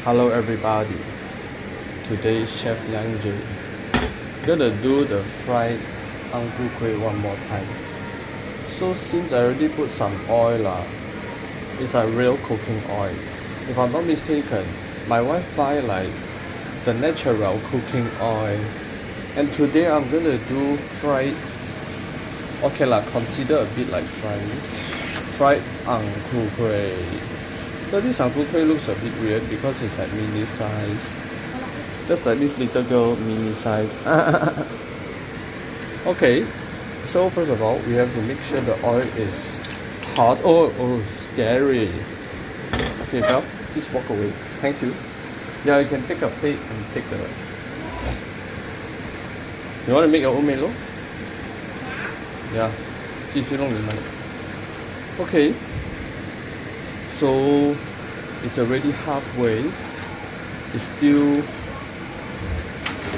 Hello everybody, today Chef Liang gonna do the fried Kuih one more time. So since I already put some oil it's a real cooking oil. If I'm not mistaken, my wife buy like the natural cooking oil, and today I'm gonna do fried, okay lah, consider a bit like fried Kuih. So this Kuih looks a bit weird because it's like mini size, just like this little girl mini size. Okay, so first of all we have to make sure the oil is hot. Oh, scary. Okay, Belle, please walk away. Thank you. Yeah, you can take a plate and take the. You want to make your own melo? Yeah, 继续弄你们. Okay, so it's already halfway.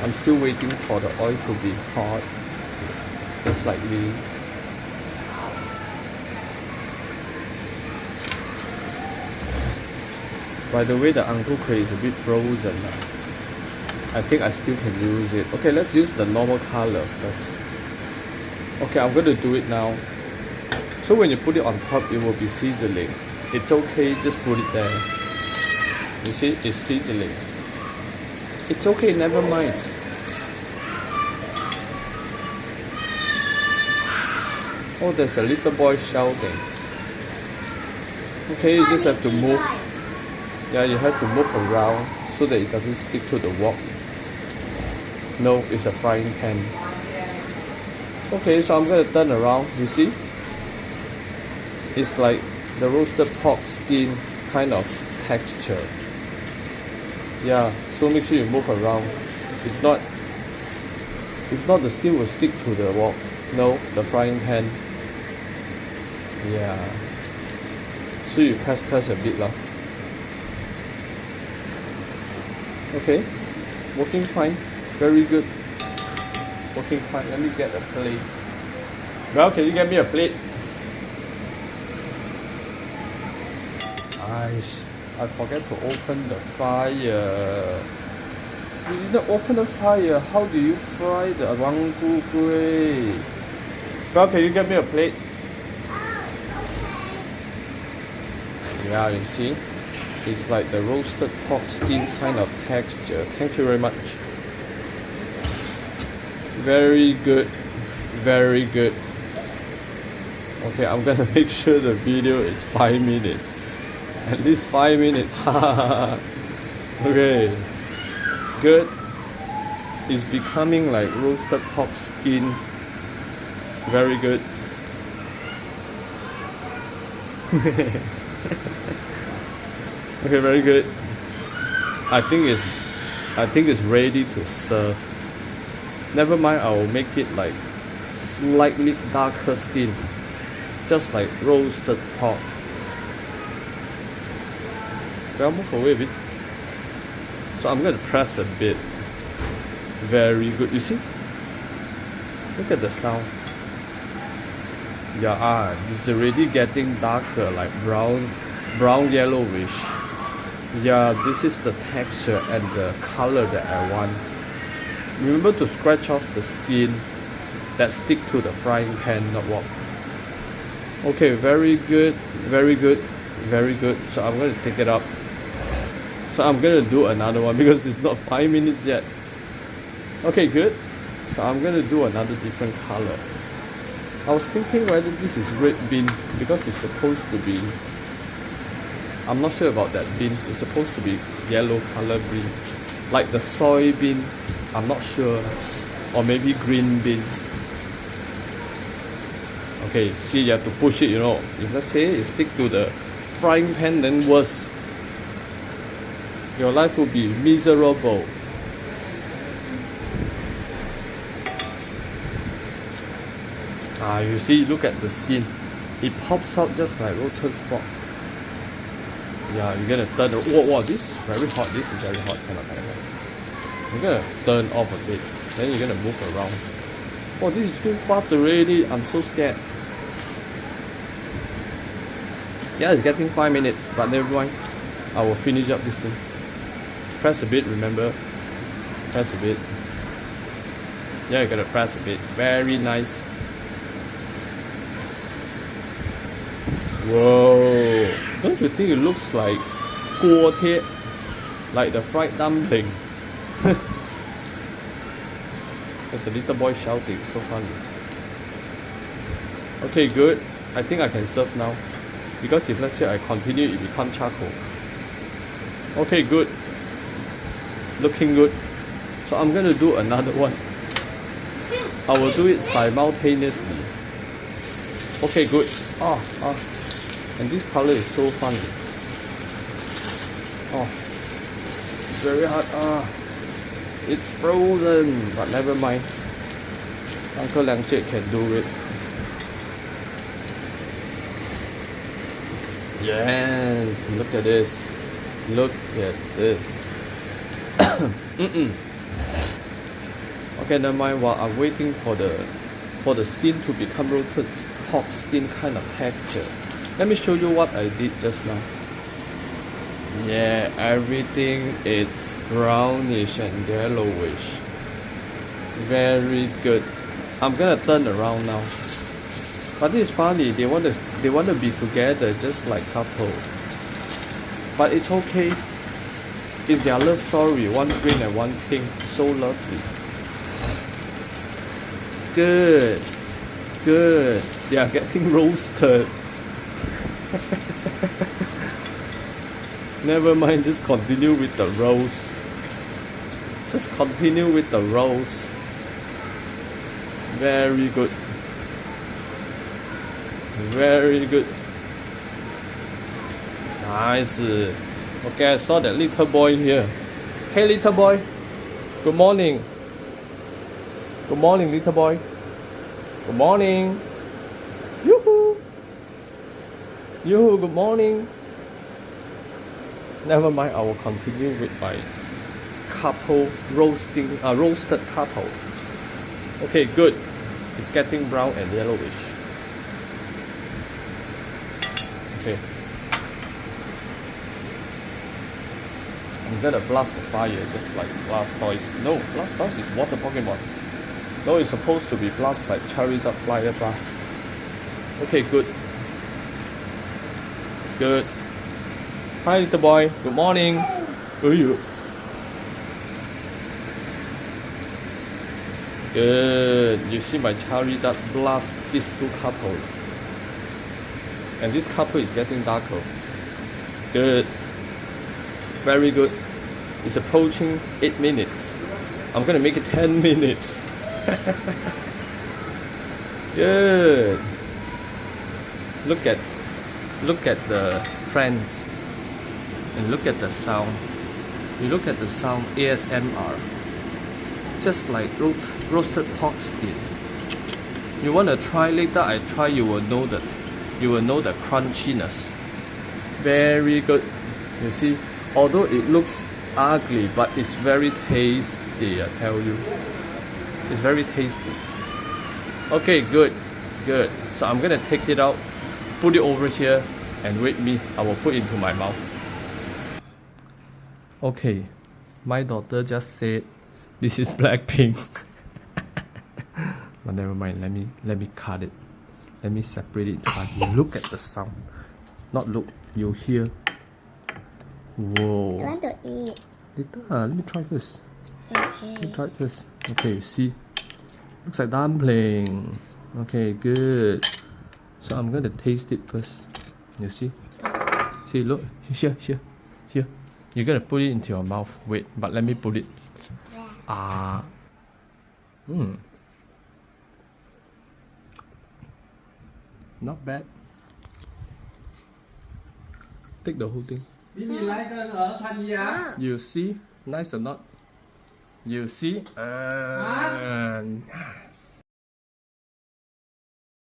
I'm still waiting for the oil to be hot, just like me. By the way, the Kuih is a bit frozen. I think I still can use it. Okay, let's use the normal color first. Okay, I'm going to do it now. So when you put it on top, it will be sizzling. It's okay, just put it there. You see, it's sizzling. It's okay, never mind. Oh, there's a little boy shouting. Okay, you just have to move. Yeah, you have to move around so that it doesn't stick to the wok. No, it's a frying pan. Okay, so I'm going to turn around. You see? It's like the roasted pork skin kind of texture. Yeah, so make sure you move around. If not the skin will stick to the wok. No, the frying pan. Yeah. So you press a bit lah. Okay, working fine. Very good. Working fine. Let me get a plate. Well, can you get me a plate? I forget to open the fire. You didn't open the fire. How do you fry the Kuih? Well, can you get me a plate? Yeah, you see, it's like the roasted pork skin kind of texture. Thank you very much. Very good, very good. Okay, I'm gonna make sure the video is 5 minutes. At least 5 minutes. Okay, good. It's becoming like roasted pork skin. Very good. Okay, very good. I think it's ready to serve. Never mind, I will make it like slightly darker skin, just like roasted pork. I'll move away a bit. So I'm going to press a bit. Very good. You see? Look at the sound. Yeah, it's already getting darker, like brown yellowish. Yeah, this is the texture and the color that I want. Remember to scratch off the skin that stick to the frying pan, not wok. Okay, very good, very good, very good. So I'm going to take it up. So I'm going to do another one because it's not 5 minutes yet. Okay, good. So I'm going to do another different color. I was thinking whether this is red bean because it's supposed to be, I'm not sure about that bean. It's supposed to be yellow color bean, like the soybean. I'm not sure, or maybe green bean. Okay, see, you have to push it, you know. If let's say it stick to the frying pan, then worse. Your life will be miserable. You see, look at the skin. It pops out just like roasted pork. Yeah, you're gonna turn. Whoa, this is very hot. This is very hot. Cannot. You're gonna turn off a bit. Then you're gonna move around. Oh, this is too fast already. I'm so scared. Yeah, it's getting 5 minutes, but never mind. I will finish up this thing. press a bit, remember? Press a bit. Yeah, you gotta press a bit. Very nice. Whoa! Don't you think it looks like kuih, like the fried dumpling? There's a little boy shouting, so funny. Okay, good. I think I can serve now. Because if let's say I continue, it becomes charcoal. Okay, good. Looking good. So I'm gonna do another one. I will do it simultaneously. Okay, good. And this color is so funny. It's very hard. It's frozen, but never mind. Uncle Liang can do it. Yes, look at this. Look at this. Okay, never mind. While I'm waiting for the skin to become roasted pork skin kind of texture, let me show you what I did just now. Yeah, everything is brownish and yellowish. Very good. I'm gonna turn around now. But it's funny, they want to be together just like couple. But it's okay. It's their love story, one green and one pink. So lovely. Good. Good. They are getting roasted. Never mind, just continue with the roast. Just continue with the roast. Very good. Very good. Nice. Okay, I saw that little boy here. Hey, little boy. Good morning. Good morning, little boy. Good morning. Yoo-hoo. Yoo-hoo, good morning. Never mind, I will continue with my couple roasted couple. Okay, good. It's getting brown and yellowish. Okay. I'm gonna blast the fire just like Blastoise. No, Blastoise is water Pokemon. No, it's supposed to be blast like Charizard Flyer Blast. Okay, good. Good. Hi, little boy. Good morning. Who are you? Good. You see my Charizard blast these two couple. And this couple is getting darker. Good. Very good. It's approaching 8 minutes. I'm gonna make it 10 minutes. Good. Look at the friends. And look at the sound. You look at the sound, ASMR. Just like roasted pork skin. You wanna try later? I try. You will know the crunchiness. Very good. You see, although it looks ugly, but it's very tasty. I tell you, it's very tasty. Okay, good, good. So I'm gonna take it out, put it over here, and wait me. I will put it into my mouth. Okay, my daughter just said this is Blackpink. But never mind, let me cut it. Let me separate it. Look at the sound. Not look, you hear. Whoa. I want to eat. Later, let me try first. Okay. Let me try it first. Okay, see. Looks like dumpling. Okay, good. So I'm gonna taste it first. You see? See, look. Here. You're gonna put it into your mouth. Wait, but let me put it. Not bad. Take the whole thing. You see? Nice or not? You see? Nice.